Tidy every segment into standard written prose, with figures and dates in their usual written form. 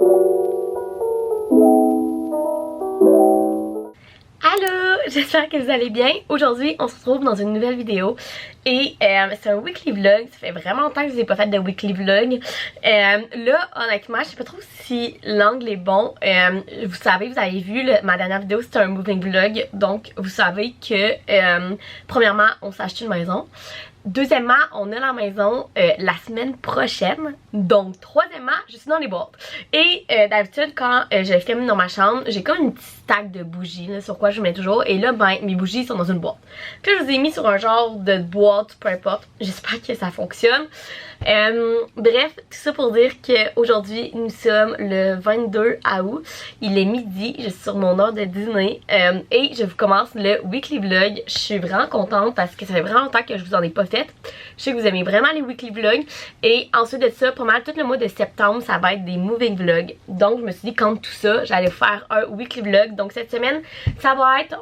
Allô, j'espère que vous allez bien. Aujourd'hui, on se retrouve dans une nouvelle vidéo et c'est un weekly vlog. Ça fait vraiment longtemps que je n'ai pas fait de weekly vlog. Là, honnêtement, je sais pas trop si l'angle est bon. Vous savez, vous avez vu, ma dernière vidéo, c'était un moving vlog. Donc, vous savez que, premièrement, on s'est acheté une maison. Deuxièmement, on a la maison la semaine prochaine. Donc, troisièmement, je suis dans les boîtes. Et d'habitude, quand je filme dans ma chambre, j'ai comme une petite stack de bougies là, sur quoi je mets toujours. Et là, ben, mes bougies sont dans une boîte. Puis là, je les ai mis sur un genre de boîte, peu importe. J'espère que ça fonctionne. Bref, tout ça pour dire qu'aujourd'hui, nous sommes le 22 août. Il est midi, je suis sur mon heure de dîner. Et je vous commence le weekly vlog. Je suis vraiment contente parce que ça fait vraiment longtemps que je vous en ai pas fait. Je sais que vous aimez vraiment les weekly vlogs. Et ensuite de ça, pas mal tout le mois de septembre, ça va être des moving vlogs. Donc je me suis dit qu'entre tout ça, j'allais faire un weekly vlog. Donc cette semaine, ça va être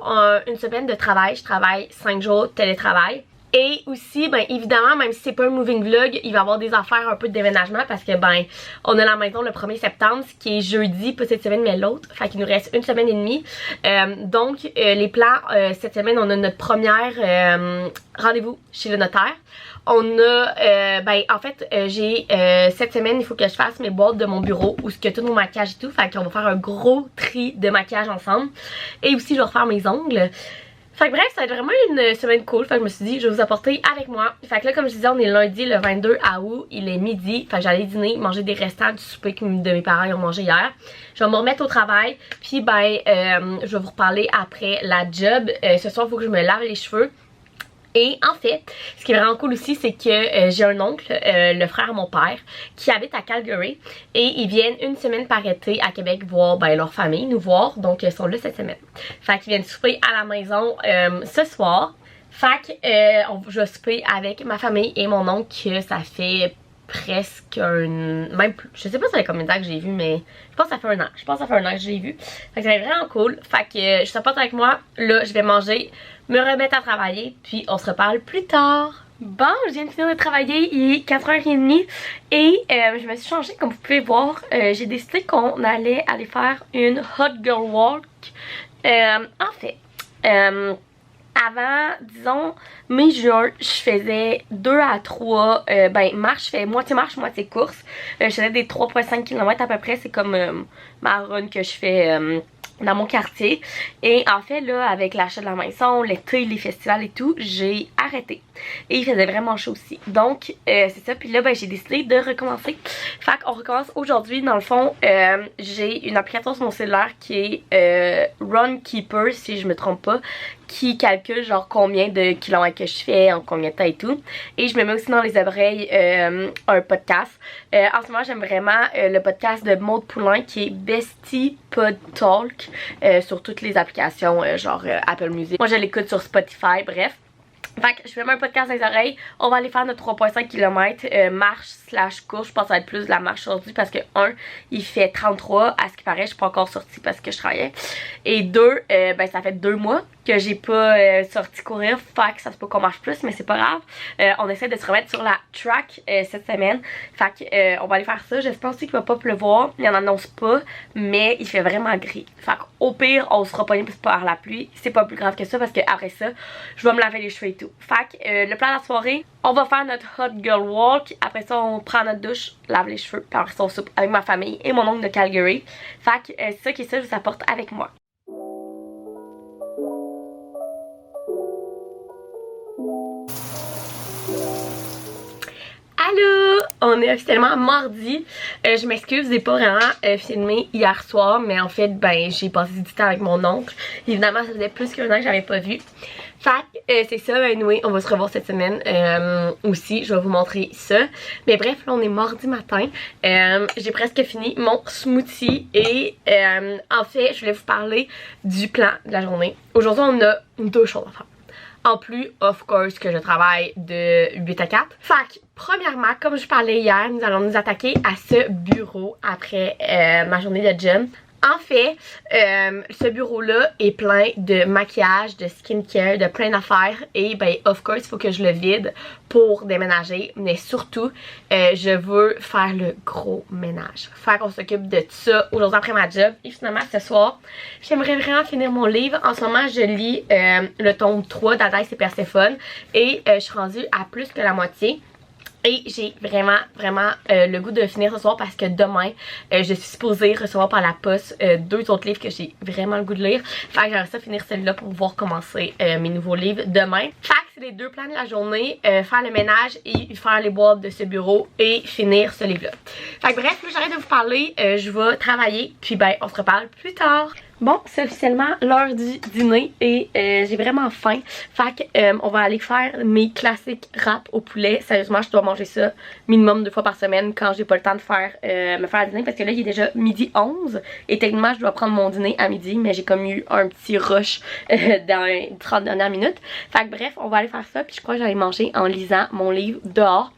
une semaine de travail. Je travaille 5 jours de télétravail. Et aussi, ben évidemment, même si c'est pas un moving vlog, il va y avoir des affaires un peu de déménagement parce que ben on a la maison le 1er septembre, ce qui est jeudi, pas cette semaine mais l'autre. Fait qu'il nous reste une semaine et demie. Donc les plans, cette semaine, on a notre première rendez-vous chez le notaire. On a, ben en fait, j'ai cette semaine, il faut que je fasse mes boîtes de mon bureau où ce que tout mon maquillage et tout. Fait qu'on va faire un gros tri de maquillage ensemble. Et aussi, je vais refaire mes ongles. Fait que bref, ça va être vraiment une semaine cool. Fait que je me suis dit, je vais vous apporter avec moi. Fait que là, comme je disais, on est lundi le 22 août. Il est midi. Fait que j'allais dîner, manger des restants du souper que de mes parents ont mangé hier. Je vais me remettre au travail. Puis ben, je vais vous reparler après la job. Ce soir, il faut que je me lave les cheveux. Et en fait, ce qui est vraiment cool aussi, c'est que j'ai un oncle, le frère de mon père, qui habite à Calgary. Et ils viennent une semaine par été à Québec voir ben, leur famille, nous voir. Donc ils sont là cette semaine. Fait qu'ils viennent souper à la maison ce soir. Fait que je vais souper avec ma famille et mon oncle, que ça fait presque même plus, je sais pas ça fait combien de temps que j'ai vu, mais je pense que ça fait un an. Je pense que ça fait un an que je l'ai vu. Fait que ça va être vraiment cool. Fait que je t'apporte avec moi. Là, je vais manger, me remettre à travailler, puis on se reparle plus tard. Bon, je viens de finir de travailler, il est 4h30 et je me suis changée, comme vous pouvez voir. J'ai décidé qu'on allait aller faire une hot girl walk. En fait, avant, disons, mai-juin, je faisais 2 à 3 marche, je fais moitié marche, moitié course. Je faisais des 3,5 km à peu près, c'est comme ma run que je fais dans mon quartier. Et en fait là, avec l'achat de la maison, l'été, les festivals et tout, j'ai arrêté. Et il faisait vraiment chaud aussi. Donc c'est ça, puis là ben j'ai décidé de recommencer. Fait qu'on recommence aujourd'hui. Dans le fond, j'ai une application sur mon cellulaire qui est Runkeeper, si je me trompe pas, qui calcule genre combien de kilomètres que je fais, en combien de temps et tout. Et je me mets aussi dans les oreilles un podcast. En ce moment, j'aime vraiment le podcast de Maude Poulain qui est Bestie Pod Talk sur toutes les applications genre Apple Music. Moi, je l'écoute sur Spotify, bref. Fait que je fais un podcast dans les oreilles. On va aller faire notre 3,5 km marche/course. Je pense que ça va être plus de la marche aujourd'hui parce que 1, il fait 33. À ce qui paraît, je suis pas encore sortie parce que je travaillais. Et 2, ben ça fait 2 mois que j'ai pas sorti courir. Fait que ça se peut qu'on marche plus, mais c'est pas grave. On essaie de se remettre sur la track cette semaine. Fait que on va aller faire ça. J'espère aussi qu'il va pas pleuvoir. Il en annonce pas, mais il fait vraiment gris. Fait qu'au pire, on sera pogné par la pluie. C'est pas plus grave que ça parce que après ça, je vais me laver les cheveux et tout. Fait que le plan de la soirée, on va faire notre hot girl walk. Après ça, on prend notre douche, lave les cheveux. Puis après ça, on soupe avec ma famille et mon oncle de Calgary. Fait que c'est ça qui est ça, je vous apporte avec moi. Allô! On est officiellement mardi. Je m'excuse, j'ai pas vraiment filmé hier soir, mais en fait, ben, j'ai passé du temps avec mon oncle. Évidemment, ça faisait plus qu'un an que j'avais pas vu. Fait que c'est ça, anyway, on va se revoir cette semaine aussi, je vais vous montrer ça. Mais bref, là on est mardi matin, j'ai presque fini mon smoothie et en fait, je voulais vous parler du plan de la journée. Aujourd'hui, on a 2 choses à faire. En plus, of course, que je travaille de 8 à 4. Fait que, premièrement, comme je parlais hier, nous allons nous attaquer à ce bureau après ma journée de gym. En fait, ce bureau-là est plein de maquillage, de skincare, de plein d'affaires et ben of course il faut que je le vide pour déménager, mais surtout je veux faire le gros ménage. Faire qu'on s'occupe de ça aujourd'hui après ma job. Et finalement ce soir, j'aimerais vraiment finir mon livre. En ce moment je lis le tome 3 d'Adèle et Perséphone et je suis rendue à plus que la moitié. Et j'ai vraiment le goût de finir ce soir parce que demain je suis supposée recevoir par la poste 2 autres livres que j'ai vraiment le goût de lire. Fait que j'aimerais ça finir celui-là pour pouvoir commencer mes nouveaux livres demain. Fait que c'est les 2 plans de la journée, faire le ménage et faire les boîtes de ce bureau et finir ce livre-là. Fait que bref, là j'arrête de vous parler, je vais travailler puis ben on se reparle plus tard. Bon, c'est officiellement l'heure du dîner et j'ai vraiment faim. Fait que on va aller faire mes classiques râpes au poulet. Sérieusement, je dois manger ça minimum 2 fois par semaine quand j'ai pas le temps de faire me faire le dîner parce que là il est déjà midi 11 et techniquement je dois prendre mon dîner à midi, mais j'ai comme eu un petit rush dans les 30 dernières minutes. Fait que bref, on va aller faire ça puis je crois que j'allais manger en lisant mon livre dehors.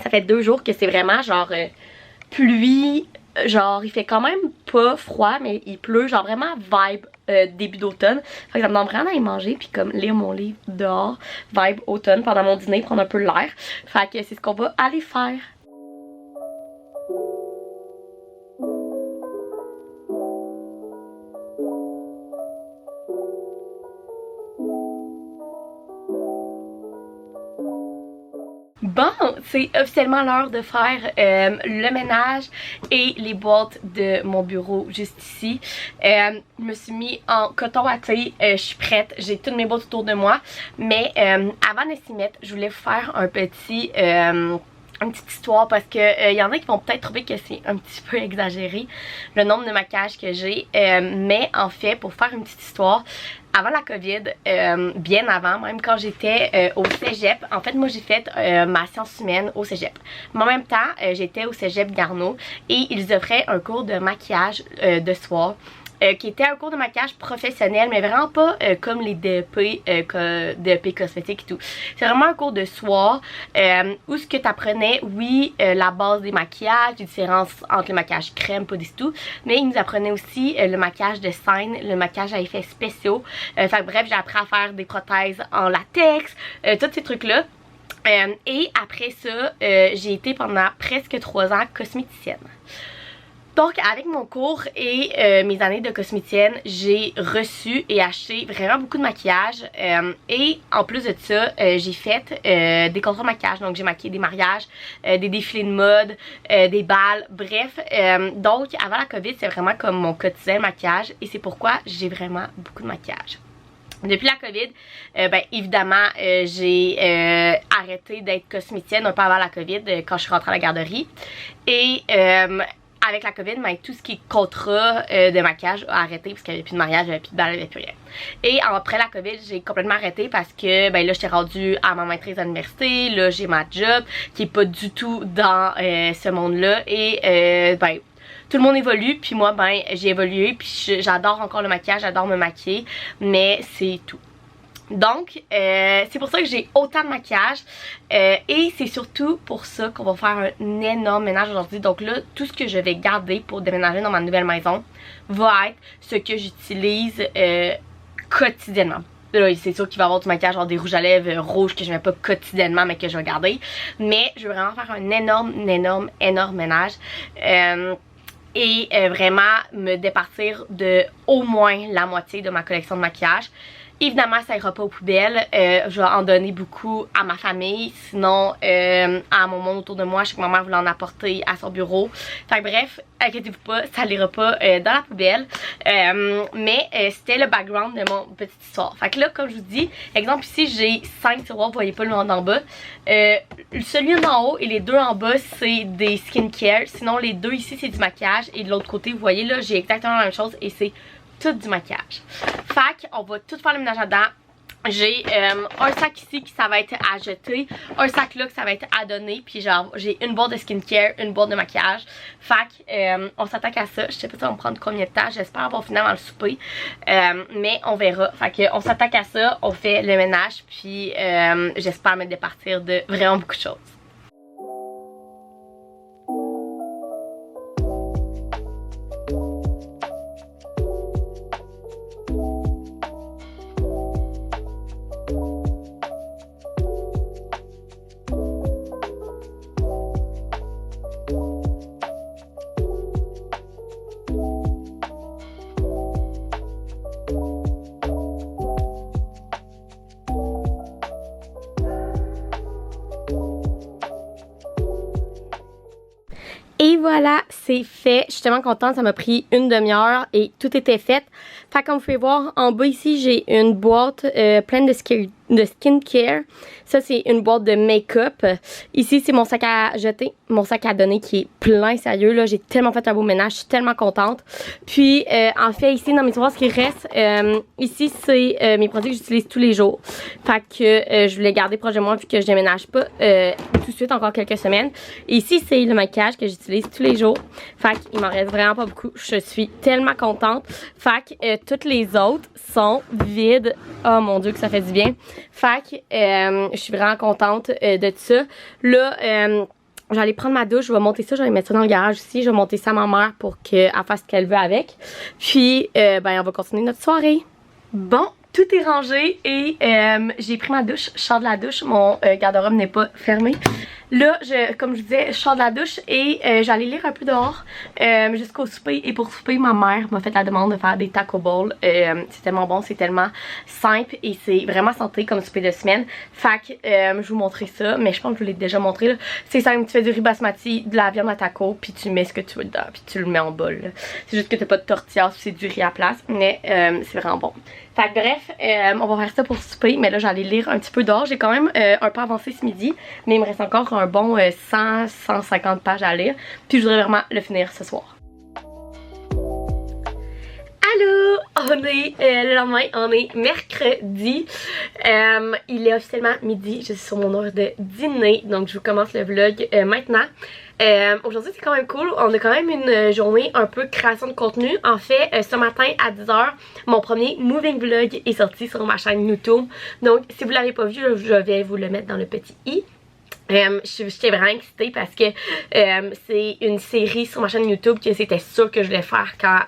Ça fait 2 jours que c'est vraiment genre pluie. Genre il fait quand même pas froid mais il pleut, genre vraiment vibe début d'automne. Fait que ça me donne vraiment d'aller manger puis comme lire mon livre dehors, vibe automne pendant mon dîner, prendre un peu l'air. Fait que c'est ce qu'on va aller faire. Bon, c'est officiellement l'heure de faire le ménage et les boîtes de mon bureau juste ici. Je me suis mis en coton watté, je suis prête, j'ai toutes mes boîtes autour de moi. Mais avant de s'y mettre, je voulais vous faire un petit... une petite histoire parce que y en a qui vont peut-être trouver que c'est un petit peu exagéré le nombre de maquillages que j'ai, mais en fait pour faire une petite histoire, avant la COVID, bien avant, même quand j'étais au cégep, en fait moi j'ai fait ma science humaine au cégep. Mais en même temps, j'étais au cégep Garneau et ils offraient un cours de maquillage de soir. Qui était un cours de maquillage professionnel, mais vraiment pas comme les DEP, DEP cosmétiques et tout. C'est vraiment un cours de soir où ce que tu apprenais, oui, la base des maquillages, les différences entre le maquillage crème, pas du tout, mais ils nous apprenaient aussi le maquillage de scène, le maquillage à effets spéciaux. Fait que bref, j'ai appris à faire des prothèses en latex, tous ces trucs-là. Et après ça, j'ai été pendant presque 3 ans cosméticienne. Donc avec mon cours et mes années de cosméticienne, j'ai reçu et acheté vraiment beaucoup de maquillage et en plus de ça, j'ai fait des contrôles de maquillage. Donc j'ai maquillé des mariages, des défilés de mode, des balles, bref. Donc avant la COVID, c'est vraiment comme mon quotidien de maquillage et c'est pourquoi j'ai vraiment beaucoup de maquillage. Depuis la COVID, ben évidemment, j'ai arrêté d'être cosméticienne un peu avant la COVID quand je suis rentrée à la garderie. Et avec la COVID, ben, tout ce qui est contrat de maquillage a arrêté parce qu'il n'y avait plus de mariage, il n'y avait plus de balle, il n'y avait plus rien. Et après la COVID, j'ai complètement arrêté parce que ben là, j'étais rendue à ma maîtrise à l'université, là, j'ai ma job qui est pas du tout dans ce monde-là et ben tout le monde évolue, puis moi ben j'ai évolué, puis j'adore encore le maquillage, j'adore me maquiller, mais c'est tout. Donc, c'est pour ça que j'ai autant de maquillage et c'est surtout pour ça qu'on va faire un énorme ménage aujourd'hui. Donc là, tout ce que je vais garder pour déménager dans ma nouvelle maison va être ce que j'utilise quotidiennement. Là, c'est sûr qu'il va y avoir du maquillage, genre des rouges à lèvres rouges que je mets pas quotidiennement mais que je vais garder. Mais je veux vraiment faire un énorme ménage. Et vraiment me départir de au moins la moitié de ma collection de maquillage. Évidemment, ça ira pas aux poubelles. Je vais en donner beaucoup à ma famille. Sinon, à mon monde autour de moi, je sais que ma mère voulait en apporter à son bureau. Fait que bref, inquiétez-vous pas, ça n'ira pas dans la poubelle. Mais c'était le background de mon petite histoire. Fait que là, comme je vous dis, exemple ici, j'ai 5 tiroirs, vous voyez pas le nom d'en bas. Celui en haut et les 2 en bas, c'est des skincare. Sinon, les 2 ici, c'est du maquillage. Et de l'autre côté, vous voyez là, j'ai exactement la même chose et c'est tout du maquillage. Fait qu'on va tout faire le ménage dedans. J'ai un sac ici qui ça va être à jeter, un sac là que ça va être à donner, puis genre j'ai une boîte de skincare, une boîte de maquillage. Fait on s'attaque à ça. Je sais pas si ça va me prendre combien de temps, j'espère avoir fini avant le souper, mais on verra. Fait que on s'attaque à ça, on fait le ménage, puis j'espère me départir de vraiment beaucoup de choses. voilà, c'est fait. Je suis tellement contente, ça m'a pris une demi-heure et tout était fait. Fait comme vous pouvez voir, en bas ici, j'ai une boîte pleine de skincare. Ça, c'est une boîte de make-up. Ici, c'est mon sac à jeter, mon sac à donner qui est plein, sérieux. Là, j'ai tellement fait un beau ménage, je suis tellement contente. Puis, en fait, ici, dans mes tiroirs, ce qui reste, ici, c'est mes produits que j'utilise tous les jours. Fait que je voulais garder proche de moi vu que je déménage pas tout de suite, encore quelques semaines. Et ici, c'est le maquillage que j'utilise tous les jours. Fait qu'il m'en reste vraiment pas beaucoup. Je suis tellement contente. Fait que toutes les autres sont vides. Oh mon Dieu que ça fait du bien. Fait que je suis vraiment contente de tout ça. Là, j'allais prendre ma douche, je vais monter ça, je vais mettre ça dans le garage aussi. Je vais monter ça à ma mère pour qu'elle fasse ce qu'elle veut avec. Puis, ben, on va continuer notre soirée. Bon, tout est rangé et j'ai pris ma douche. Je sors de la douche, mon garde-robe n'est pas fermé. Là, comme je disais, je sors de la douche et j'allais lire un peu dehors jusqu'au souper. Et pour souper, ma mère m'a fait la demande de faire des taco bowls. C'est tellement bon, c'est tellement simple et c'est vraiment santé comme souper de semaine. Fait que je vais vous montrer ça, mais je pense que je vous l'ai déjà montré. C'est simple, tu fais du riz basmati, de la viande à taco, puis tu mets ce que tu veux dedans, puis tu le mets en bol. C'est juste que t'as pas de tortilla, c'est du riz à place, mais c'est vraiment bon. Fait que bref, on va faire ça pour souper, mais là j'allais lire un petit peu dehors. J'ai quand même un peu avancé ce midi, mais il me reste encore un bon 100-150 pages à lire. Puis je voudrais vraiment le finir ce soir. Allô! On est le lendemain, on est mercredi. Il est officiellement midi, je suis sur mon heure de dîner, donc je vous commence le vlog maintenant. Aujourd'hui c'est quand même cool, on a quand même une journée un peu création de contenu. En fait, ce matin à 10h, mon premier moving vlog est sorti sur ma chaîne YouTube. Donc si vous l'avez pas vu, je vais vous le mettre dans le petit i. J'étais vraiment excitée parce que c'est une série sur ma chaîne YouTube que c'était sûr que je voulais faire quand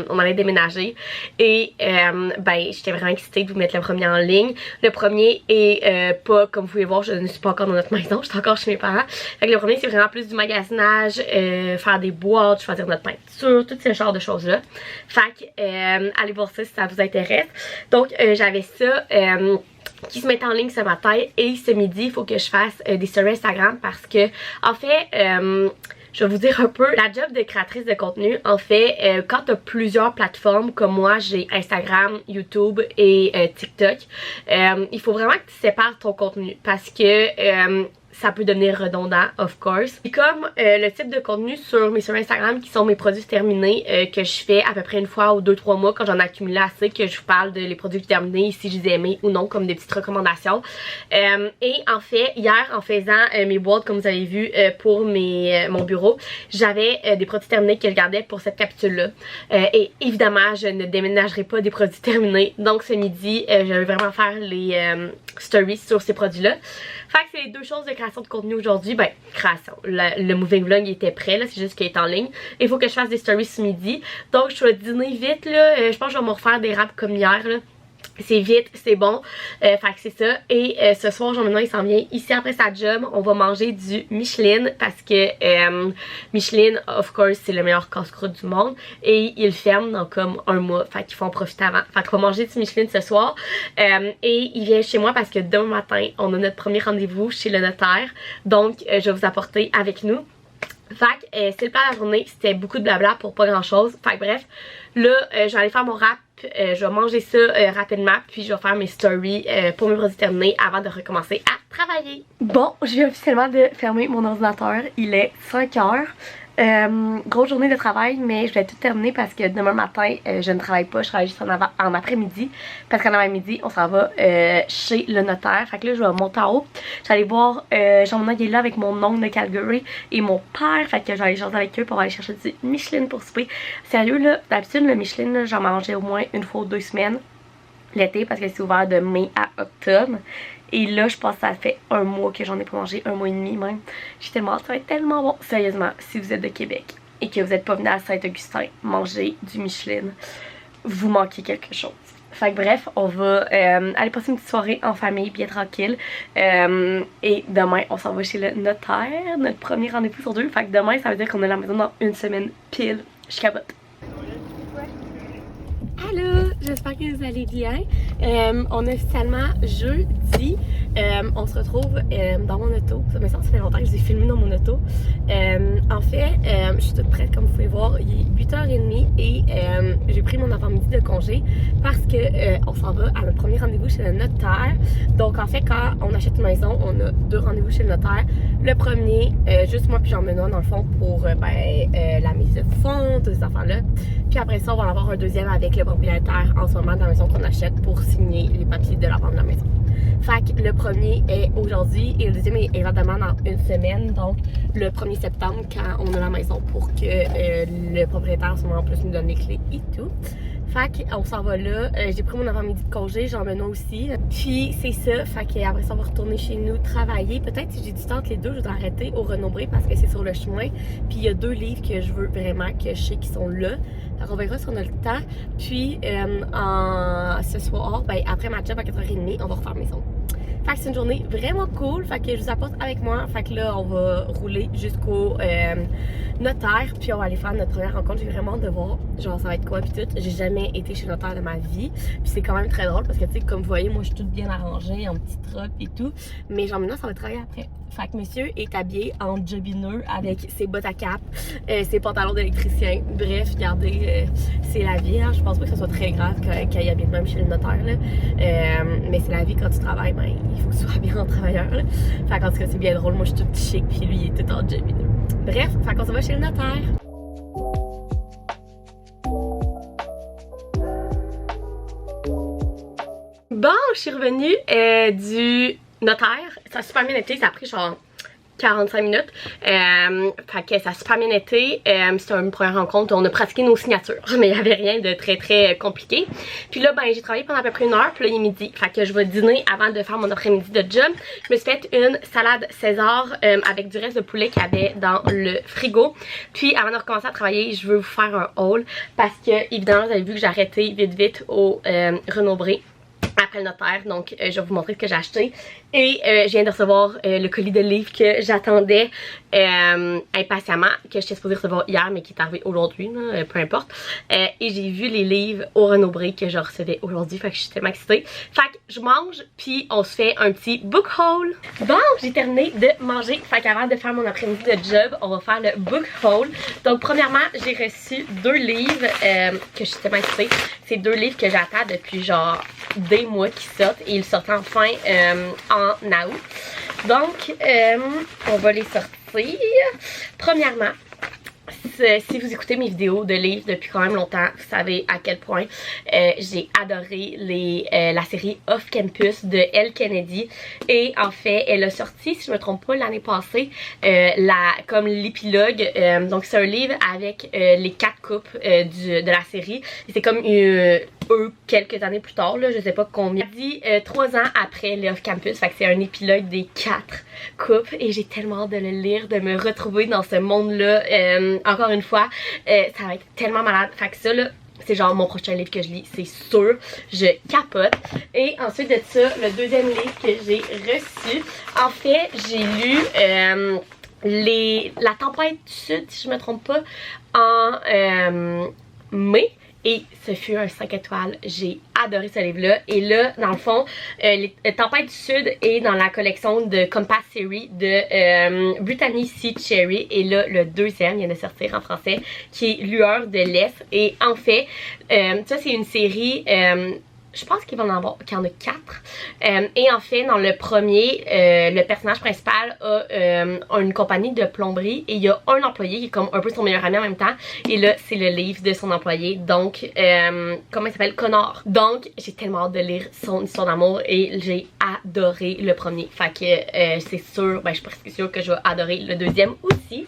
on allait déménager. Et ben j'étais vraiment excitée de vous mettre le premier en ligne. Le premier est pas, comme vous pouvez voir, je ne suis pas encore dans notre maison, je suis encore chez mes parents. Fait que le premier c'est vraiment plus du magasinage, faire des boîtes, choisir notre peinture, tout ce genre de choses là. Fait que allez voir ça si ça vous intéresse. Donc j'avais ça qui se met en ligne ce matin et ce midi il faut que je fasse des stories Instagram parce que en fait je vais vous dire un peu la job de créatrice de contenu. En fait quand tu as plusieurs plateformes comme moi, j'ai Instagram, YouTube et TikTok, il faut vraiment que tu sépares ton contenu parce que ça peut devenir redondant, of course. Et comme le type de contenu sur Instagram qui sont mes produits terminés que je fais à peu près une fois ou 2-3 mois quand j'en ai accumulé assez, que je vous parle de les produits terminés, si je les ai aimés ou non, comme des petites recommandations. Et en fait, hier en faisant mes boîtes comme vous avez vu pour mon bureau, j'avais des produits terminés que je gardais pour cette capsule-là. Et évidemment, je ne déménagerai pas des produits terminés. Donc ce midi, je vais vraiment faire les stories sur ces produits-là. Fait que c'est les deux choses de création de contenu aujourd'hui. Ben, création. Le moving vlog était prêt, là. C'est juste qu'il est en ligne. Il faut que je fasse des stories ce midi. Donc, je vais dîner vite, là. Je pense que je vais me refaire des wraps comme hier, là. C'est vite, c'est bon. Fait que c'est ça. Et ce soir, Jean-Benoît, il s'en vient ici après sa job. On va manger du Michelin parce que Michelin, of course, c'est le meilleur casse-croûte du monde. Et il ferme dans comme un mois. Fait qu'il faut en profiter avant. Fait qu'on va manger du Michelin ce soir. Et il vient chez moi parce que demain matin, on a notre premier rendez-vous chez le notaire. Donc, je vais vous apporter avec nous. Fait que c'est le plan de la journée, c'était beaucoup de blabla pour pas grand chose. Fait que bref, là je vais aller faire mon wrap, je vais manger ça rapidement, puis je vais faire mes stories pour mes produits terminés avant de recommencer à travailler. Bon, je viens officiellement de fermer mon ordinateur, il est 5h. Grosse journée de travail, mais je vais tout terminer parce que demain matin je ne travaille pas, je travaille juste en après-midi parce qu'en après-midi on s'en va chez le notaire. Fait que là je vais monter en haut, j'allais voir Jean-Benoît qui est là avec mon oncle de Calgary et mon père, fait que j'allais jaser avec eux pour aller chercher du Michelin pour souper. Sérieux là, d'habitude le Michelin j'en mangeais au moins une fois ou 2 semaines l'été parce que c'est ouvert de mai à octobre. Et là, je pense que ça fait un mois que j'en ai pas mangé, un mois et demi même. J'ai tellement hâte, ça va être tellement bon. Sérieusement, si vous êtes de Québec et que vous n'êtes pas venu à Saint-Augustin manger du Michelin, vous manquez quelque chose. Fait que bref, on va aller passer une petite soirée en famille, bien tranquille. Et demain, on s'en va chez le notaire, notre premier rendez-vous sur 2. Fait que demain, ça veut dire qu'on est à la maison dans une semaine pile. Je capote. Allô, j'espère que vous allez bien. On est officiellement jeudi. On se retrouve dans mon auto. Ça fait longtemps que je vous ai filmé dans mon auto. En fait, je suis toute prête comme vous pouvez voir. Il est 8h30 et j'ai pris mon avant-midi de congé parce que on s'en va à notre premier rendez-vous chez le notaire. Donc en fait, quand on achète une maison, on a 2 rendez-vous chez le notaire. Le premier, juste moi puis Jean-Benoît dans le fond pour la mise de fonds, toutes ces affaires-là. Puis après ça, on va en avoir un deuxième avec le propriétaire en ce moment de la maison qu'on achète pour signer les papiers de la vente de la maison. Fait que le premier est aujourd'hui et le deuxième est évidemment dans une semaine, donc le 1er septembre quand on a la maison pour que le propriétaire en ce moment puisse nous donner les clés et tout. Fait qu'on s'en va là. J'ai pris mon avant-midi de congé, Jean-Benoît aussi. Puis c'est ça, fait qu'après ça on va retourner chez nous travailler. Peut-être si j'ai du temps entre les deux, je voudrais arrêter au Renaud-Bré parce que c'est sur le chemin. Puis il y a 2 livres que je veux vraiment que je sais qui sont là. Donc on verra si on a le temps. Puis ce soir, après ma job à 4h30, on va refaire maison. Fait que c'est une journée vraiment cool, fait que je vous apporte avec moi. Fait que là, on va rouler jusqu'au notaire, puis on va aller faire notre première rencontre. J'ai vraiment hâte de voir, genre ça va être quoi, puis tout. J'ai jamais été chez le notaire de ma vie, puis c'est quand même très drôle parce que tu sais, comme vous voyez, moi je suis toute bien arrangée, en petite robe et tout. Mais genre maintenant, ça va travailler après. Fait que monsieur est habillé en jobineux avec ses bottes à cap, ses pantalons d'électricien. Bref, regardez, c'est la vie, hein. Je pense pas que ce soit très grave qu'il y habille même chez le notaire, là. Mais c'est la vie quand tu travailles, ben il faut que tu sois bien en travailleur, là. Fait qu'en tout cas, c'est bien drôle. Moi, je suis toute chic, puis lui, il est tout en jobineux. Bref, fait qu'on se va chez le notaire. Bon, je suis revenue du notaire. Ça a super bien été, ça a pris genre 45 minutes. Fait que ça a super bien été. C'était une première rencontre, on a pratiqué nos signatures, mais il n'y avait rien de très compliqué. Puis là, ben j'ai travaillé pendant à peu près 1 heure, puis là il est midi. Fait que je vais dîner avant de faire mon après-midi de job. Je me suis fait une salade César avec du reste de poulet qu'il y avait dans le frigo. Puis avant de recommencer à travailler, je veux vous faire un haul parce que évidemment vous avez vu que j'ai arrêté vite au Renaud-Bré après le notaire, donc je vais vous montrer ce que j'ai acheté. Et je viens de recevoir le colis de livres que j'attendais impatiemment, que j'étais supposée recevoir hier mais qui est arrivé aujourd'hui, peu importe. Et j'ai vu les livres au Renaud-Bré que je recevais aujourd'hui, fait que je suis tellement excitée. Fait que je mange, puis on se fait un petit book haul. Bon, j'ai terminé de manger, fait qu'avant de faire mon après-midi de job, on va faire le book haul. Donc premièrement, j'ai reçu 2 livres que je suis tellement excitée. C'est 2 livres que j'attends depuis genre des mois qui sortent et ils sortent enfin en août. Donc on va les sortir. Premièrement, si vous écoutez mes vidéos de livres depuis quand même longtemps, vous savez à quel point j'ai adoré la série Off Campus de Elle Kennedy. Et en fait, elle a sorti, si je me trompe pas, l'année passée, comme l'épilogue. Donc c'est un livre avec les 4 couples de la série. Et c'est comme quelques années plus tard, là, je sais pas combien. Dit 3 ans après les Off Campus, fait que c'est un épilogue des 4 couples et j'ai tellement hâte de le lire, de me retrouver dans ce monde-là. Encore une fois, ça va être tellement malade. Fait que ça, là, c'est genre mon prochain livre que je lis, c'est sûr. Je capote. Et ensuite de ça, le deuxième livre que j'ai reçu, en fait, j'ai lu La tempête du Sud, si je me trompe pas, en mai. Et ce fut un 5 étoiles. J'ai adoré ce livre-là. Et là, dans le fond, les Tempêtes du Sud est dans la collection de Compass Series de Brittany C. Cherry. Et là, le deuxième vient de sortir en français, qui est Lueur de l'Est. Et en fait, ça c'est une série... je pense qu'il y en a 4. Et en fait, dans le premier, le personnage principal a une compagnie de plomberie et il y a un employé qui est comme un peu son meilleur ami en même temps. Et là, c'est le livre de son employé. Donc, comment il s'appelle? Connor. Donc, j'ai tellement hâte de lire son histoire d'amour et j'ai adoré le premier. Fait que c'est sûr, je suis presque sûre que je vais adorer le deuxième aussi.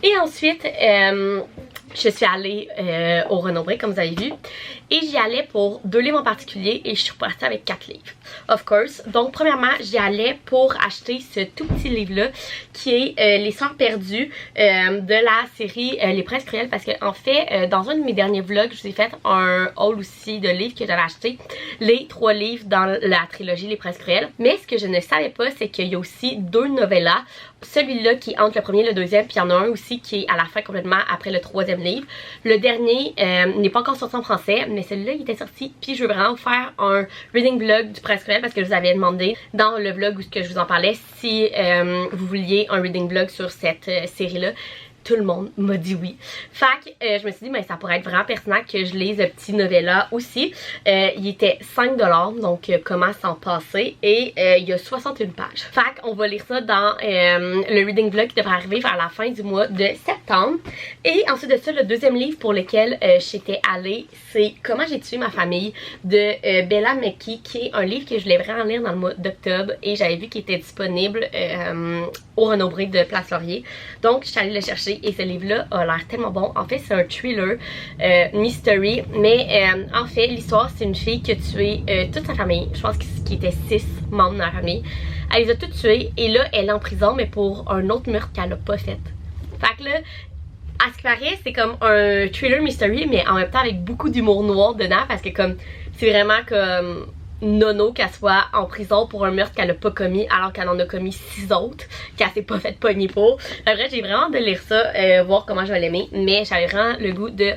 Et ensuite, je suis allée au Renaud-Bré, comme vous avez vu. Et j'y allais pour 2 livres en particulier et je suis repartie avec 4 livres. Of course. Donc, premièrement, j'y allais pour acheter ce tout petit livre-là qui est Les Sœurs perdues de la série Les Princes Cruels. Parce que, en fait, dans un de mes derniers vlogs, je vous ai fait un haul aussi de livres que j'avais acheté. Les 3 livres dans la trilogie Les Princes Cruels. Mais ce que je ne savais pas, c'est qu'il y a aussi 2 novellas celui-là qui est entre le premier et le deuxième, puis il y en a un aussi qui est à la fin complètement après le troisième livre. Le dernier n'est pas encore sorti en français, mais celui-là il était sorti, puis je veux vraiment vous faire un reading vlog du Prince Cruel parce que je vous avais demandé dans le vlog où je vous en parlais si vous vouliez un reading vlog sur cette série-là. Tout le monde m'a dit oui. Fait que je me suis dit, ben, ça pourrait être vraiment pertinent que je lise le petit novella aussi. Il était 5$, donc comment s'en passer. Et il y a 61 pages. Fait qu'on va lire ça dans le reading vlog qui devrait arriver vers la fin du mois de septembre. Et ensuite de ça, le deuxième livre pour lequel j'étais allée, c'est Comment j'ai tué ma famille de Bella McKee, qui est un livre que je voulais vraiment lire dans le mois d'octobre. Et j'avais vu qu'il était disponible au Renaud-Bré de Place Laurier. Donc, je suis allée le chercher. Et ce livre-là a l'air tellement bon. En fait, c'est un thriller, mystery. Mais en fait, l'histoire, c'est une fille qui a tué toute sa famille. Je pense qu'il était 6 membres de la famille. Elle les a toutes tués. Et là, elle est en prison, mais pour un autre meurtre qu'elle a pas fait. Fait que là, à ce qui paraît, c'est comme un thriller mystery, mais en même temps avec beaucoup d'humour noir dedans. Parce que comme c'est vraiment comme nono qu'elle soit en prison pour un meurtre qu'elle a pas commis alors qu'elle en a commis 6 autres qu'elle s'est pas fait pogner pour. En vrai, j'ai vraiment de lire ça, voir comment je vais l'aimer, mais j'avais vraiment le goût de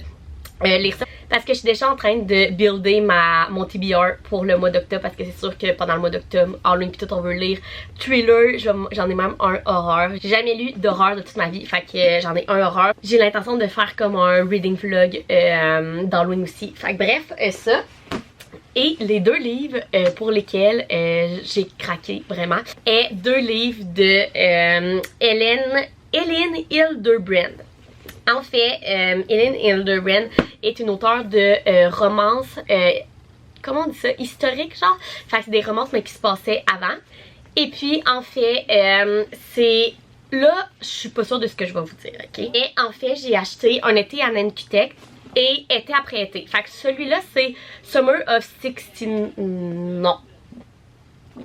lire ça parce que je suis déjà en train de builder mon TBR pour le mois d'octobre parce que c'est sûr que pendant le mois d'octobre, Halloween pis tout, on veut lire thriller, j'en ai même un horreur. J'ai jamais lu d'horreur de toute ma vie, fait que j'en ai un horreur. J'ai l'intention de faire comme un reading vlog d'Halloween aussi. Fait que bref, ça. Et les deux livres pour lesquels j'ai craqué vraiment est 2 livres de Hélène Hilderbrand. En fait, Hélène Hilderbrand est une auteure de romances, comment on dit ça, historiques genre. Fait que c'est des romances mais qui se passaient avant. Et puis en fait, c'est... Là, je suis pas sûre de ce que je vais vous dire, ok? Et en fait, j'ai acheté Un été à Nantucket et été après été. Fait que celui-là, c'est Summer of 16... Non.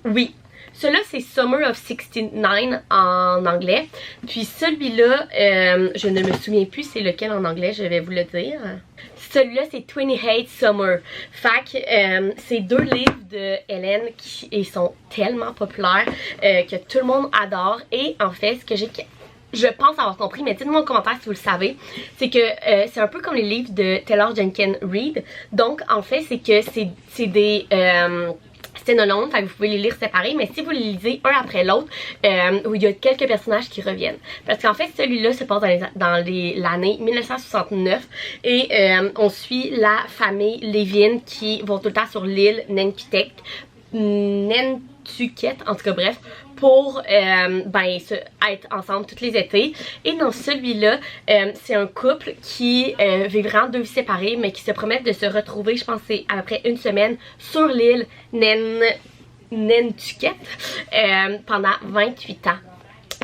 Oui. Celui-là, c'est Summer of 69 en anglais. Puis celui-là, je ne me souviens plus c'est lequel en anglais, je vais vous le dire. Celui-là, c'est 28 Summer. Fait que c'est 2 livres de Hélène qui sont tellement populaires que tout le monde adore. Et en fait, ce que je pense avoir compris, mais dites-moi en commentaire si vous le savez, c'est que c'est un peu comme les livres de Taylor Jenkins Reid. Donc en fait c'est que c'est des stand-alone, fait que vous pouvez les lire séparés, mais si vous les lisez un après l'autre, où il y a quelques personnages qui reviennent. Parce qu'en fait celui-là se passe dans l'année 1969 et on suit la famille Levin qui vont tout le temps sur l'île Nantucket, en tout cas bref, pour être ensemble tous les étés. Et dans celui-là, c'est un couple qui vit vraiment 2 vies séparées mais qui se promettent de se retrouver, je pense que c'est à peu près 1 semaine sur l'île Nantucket pendant 28 ans.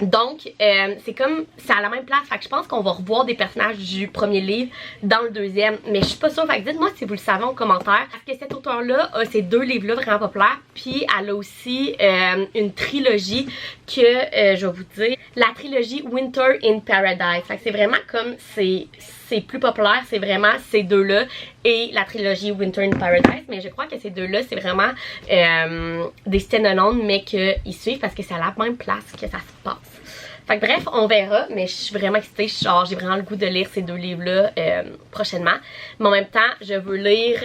Donc, c'est comme, c'est à la même place, fait que je pense qu'on va revoir des personnages du premier livre dans le deuxième, mais je suis pas sûre, fait que dites-moi si vous le savez en commentaire. Parce que cet auteur-là a ces 2 livres-là vraiment populaires, puis elle a aussi une trilogie que, je vais vous dire, la trilogie Winter in Paradise. Fait que c'est vraiment comme, c'est plus populaire, c'est vraiment ces 2-là et la trilogie Winter in Paradise, mais je crois que ces 2-là, c'est vraiment des stand-alone, mais qu'ils suivent parce que c'est à la même place que ça se passe. Fait que bref, on verra, mais je suis vraiment excitée, genre j'ai vraiment le goût de lire ces 2 livres-là prochainement. Mais en même temps, je veux lire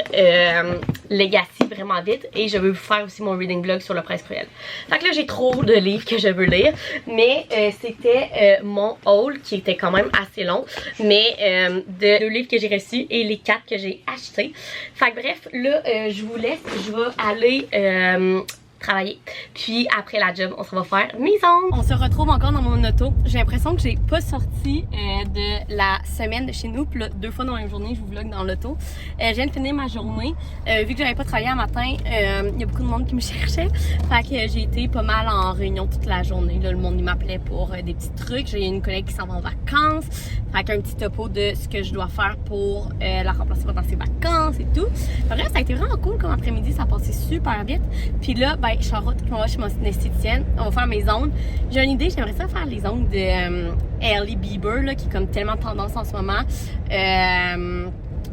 Legacy vraiment vite et je veux vous faire aussi mon reading vlog sur le Prince Cruel. Fait que là, j'ai trop de livres que je veux lire, mais c'était mon haul qui était quand même assez long, mais de 2 livres que j'ai reçus et les 4 que j'ai achetés. Fait que bref, là, je vous laisse, je vais aller... travailler. Puis après la job, on se va faire mes ongles. On se retrouve encore dans mon auto. J'ai l'impression que j'ai pas sorti de la semaine de chez nous. Puis là, 2 fois dans la même journée, je vous vlog dans l'auto. Je viens de finir ma journée. Vu que j'avais pas travaillé un matin, il y a beaucoup de monde qui me cherchait. Fait que j'ai été pas mal en réunion toute la journée. Là, le monde m'appelait pour des petits trucs. J'ai une collègue qui s'en va en vacances. Fait qu'un petit topo de ce que je dois faire pour la remplacer pendant ses vacances et tout. Bref, ça a été vraiment cool comme après-midi. Ça a passé super vite. Puis là, je suis en route pour moi chez mon esthéticienne. On va faire mes ongles. J'ai une idée, j'aimerais ça faire les ongles de Hailey Bieber, là, qui est comme tellement tendance en ce moment.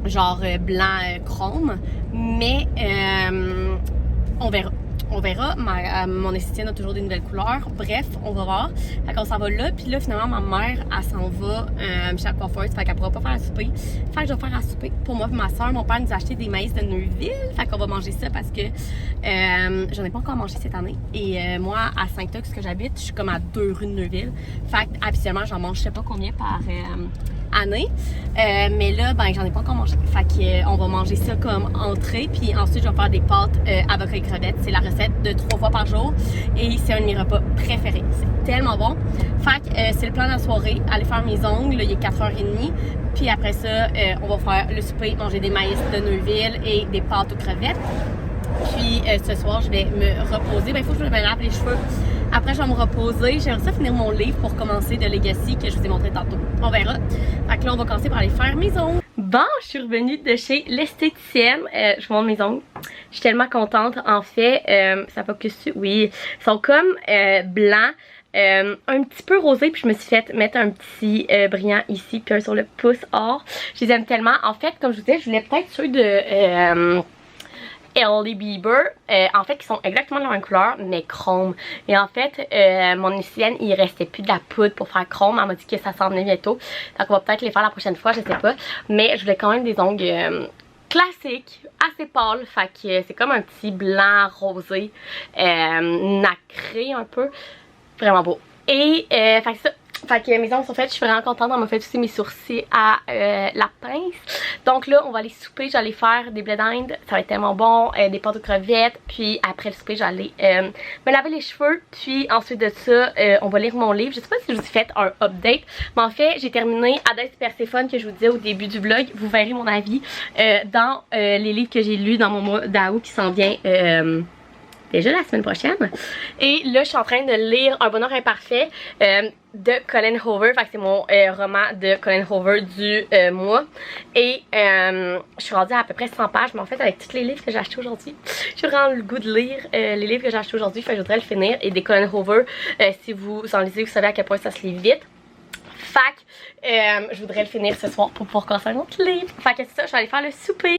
Genre blanc chrome. Mais on verra. on verra. Mon esthéticienne a toujours des nouvelles couleurs. Bref, on va voir. Fait qu'on s'en va là. Puis là, finalement, ma mère, elle s'en va chez la coiffeuse. Fait qu'elle pourra pas faire à souper. Fait que je vais faire à souper pour moi et ma soeur. Mon père nous a acheté des maïs de Neuville. Fait qu'on va manger ça parce que j'en ai pas encore mangé cette année. Et moi, à Saint-Ox, que j'habite, je suis comme à 2 rues de Neuville. Fait que, habituellement, j'en mange je sais pas combien par année. Mais là, ben, j'en ai pas encore mangé. Fait que, on va manger ça comme entrée. Puis ensuite, je vais faire des pâtes avocats et crevettes. C'est la recette de 3 fois par jour. Et c'est un de mes repas préférés. C'est tellement bon. Fait que c'est le plan de la soirée. Aller faire mes ongles. Là, il est 4h30. Puis après ça, on va faire le souper, manger des maïs de Neuville et des pâtes aux crevettes. Puis ce soir, je vais me reposer. Ben, il faut que je me lave les cheveux. Après, je vais me reposer. J'aimerais ça finir mon livre pour commencer de Legacy que je vous ai montré tantôt. On verra. Fait que là, on va commencer par aller faire mes ongles. Bon, je suis revenue de chez l'esthéticienne. Je vous montre mes ongles. Je suis tellement contente. En fait, ça va que su. Oui, ils sont comme blancs. Un petit peu rosé, puis je me suis fait mettre un petit brillant ici puis un sur le pouce or. Je les aime tellement. En fait, comme je vous disais, je voulais peut-être ceux de Hailey Bieber, en fait, qui sont exactement de la même couleur, mais chrome. Et en fait, mon esthéticienne, il restait plus de la poudre pour faire chrome. Elle m'a dit que ça s'en venait bientôt. Donc, on va peut-être les faire la prochaine fois, je sais pas. Mais je voulais quand même des ongles classiques, assez pâles. Fait que c'est comme un petit blanc rosé, nacré un peu. Vraiment beau. Et, fait que ça. Fait que mes ongles sont faites, je suis vraiment contente. On m'a fait aussi mes sourcils à la pince. Donc là, on va aller souper. J'allais faire des blé d'Inde. Ça va être tellement bon. Des pâtes aux crevettes. Puis après le souper, j'allais me laver les cheveux. Puis ensuite de ça, on va lire mon livre. Je sais pas si je vous ai fait un update. Mais en fait, j'ai terminé Hadès Perséphone que je vous disais au début du vlog. Vous verrez mon avis dans les livres que j'ai lus dans mon mois d'août qui s'en vient déjà la semaine prochaine. Et là, je suis en train de lire Un bonheur imparfait de Colleen Hoover. Fait que c'est mon roman de Colleen Hoover du mois. Et je suis rendue à peu près 100 pages. Mais en fait, avec tous les livres que j'ai achetés aujourd'hui, j'ai vraiment le goût de lire les livres que j'ai achetés aujourd'hui. Fait que je voudrais le finir. Et des Colleen Hoover, si vous en lisez, vous savez à quel point ça se lit vite. Fait que je voudrais le finir ce soir pour pouvoir commencer un autre livre. Fait que c'est ça, je vais aller faire le souper.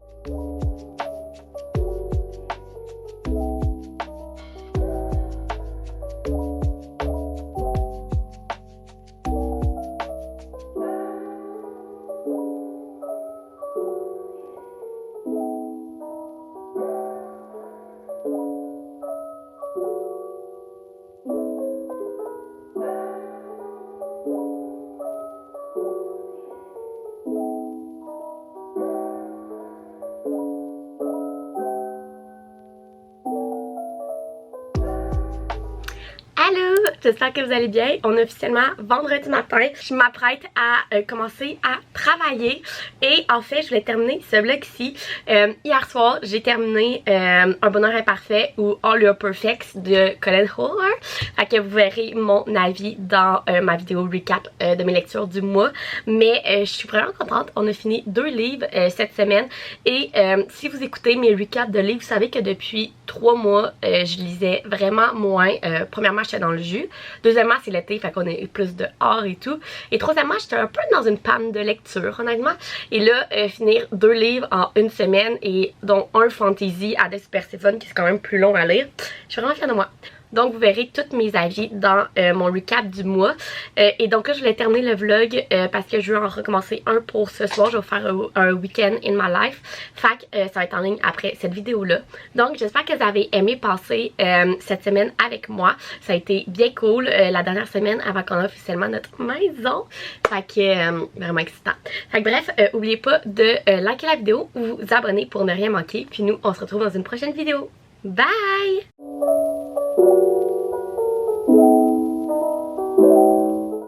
Allô, j'espère que vous allez bien. On est officiellement vendredi matin. Je m'apprête à commencer à travailler. Et en fait, je voulais terminer ce vlog-ci. Hier soir, j'ai terminé Un bonheur imparfait ou All Your Perfects de Colleen Hoover. Fait que vous verrez mon avis dans ma vidéo recap de mes lectures du mois. Mais je suis vraiment contente. On a fini 2 livres cette semaine. Et si vous écoutez mes recaps de livres, vous savez que depuis 3 mois, je lisais vraiment moins. Premièrement, j'étais dans le jus. Deuxièmement, c'est l'été, fait qu'on est plus dehors et tout. Et troisièmement, j'étais un peu dans une panne de lecture, honnêtement. Et là, finir 2 livres en 1 semaine, et dont un fantasy, Hadès Perséphone, qui est quand même plus long à lire, je suis vraiment fière de moi. Donc vous verrez tous mes avis dans mon recap du mois. Et donc là, je voulais terminer le vlog parce que je veux en recommencer un pour ce soir. Je vais faire un week-end in my life. Fait que ça va être en ligne après cette vidéo-là. Donc j'espère que vous avez aimé passer cette semaine avec moi. Ça a été bien cool la dernière semaine avant qu'on ait officiellement notre maison. Fait que vraiment excitant. Fait que bref, n'oubliez pas de liker la vidéo ou vous abonner pour ne rien manquer. Puis nous, on se retrouve dans une prochaine vidéo. Bye!